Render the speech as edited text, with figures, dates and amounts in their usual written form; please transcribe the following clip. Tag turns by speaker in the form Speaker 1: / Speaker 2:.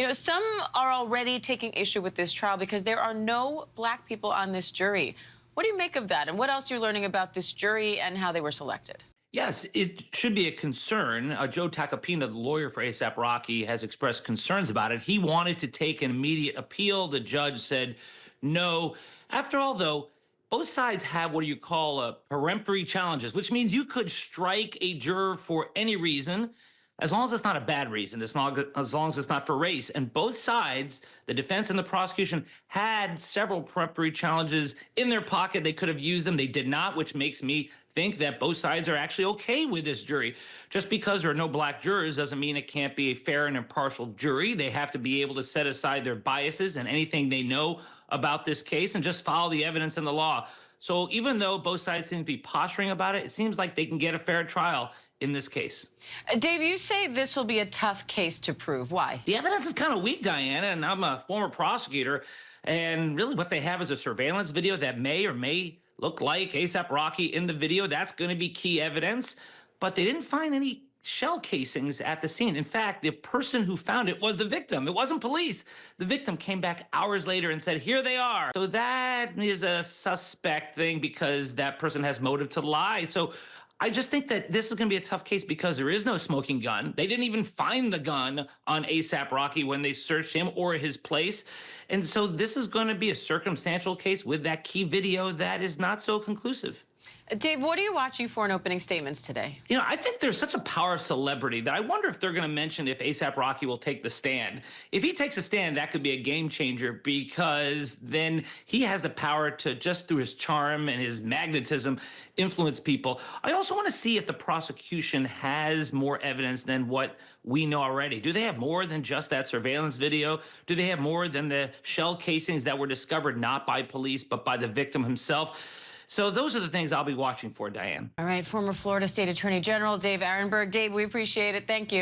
Speaker 1: You know, some are already taking issue with this trial because there are no black people on this jury. What do you make of that? And what else you're learning about this jury and how they were selected?
Speaker 2: Yes, it should be a concern. Joe Tacopina, the lawyer for ASAP Rocky, has expressed concerns about it. He wanted to take an immediate appeal. The judge said no. After all, though, both sides have what you call peremptory challenges, which means you could strike a juror for any reason, as long as it's not a bad reason, as long as it's not for race. And both sides, the defense and the prosecution, had several peremptory challenges in their pocket. They could have used them. They did not, which makes me think that both sides are actually okay with this jury. Just because there are no black jurors doesn't mean it can't be a fair and impartial jury. They have to be able to set aside their biases and anything they know about this case and just follow the evidence and the law. So even though both sides seem to be posturing about it, it seems like they can get a fair trial in this case.
Speaker 1: Dave, you say this will be a tough case to prove. Why?
Speaker 2: The evidence is kind of weak, Diana, and I'm a former prosecutor. And really what they have is a surveillance video that may or may look like ASAP Rocky in the video. That's going to be key evidence. But they didn't find any shell casings at the scene. In fact, the person who found it was the victim. It wasn't police. The victim came back hours later and said, here they are. So that is a suspect thing because that person has motive to lie. So I just think that this is going to be a tough case because there is no smoking gun. They didn't even find the gun on ASAP Rocky when they searched him or his place. And so this is going to be a circumstantial case with that key video that is not so conclusive.
Speaker 1: Dave, what are you watching for in opening statements today?
Speaker 2: You know, I think there's such a power of celebrity that I wonder if they're going to mention if ASAP Rocky will take the stand. If he takes a stand, that could be a game changer because then he has the power to, just through his charm and his magnetism, influence people. I also want to see if the prosecution has more evidence than what we know already. Do they have more than just that surveillance video? Do they have more than the shell casings that were discovered not by police but by the victim himself? So those are the things I'll be watching for, Diane.
Speaker 1: All right, former Florida State Attorney General Dave Aronberg. Dave, we appreciate it. Thank you.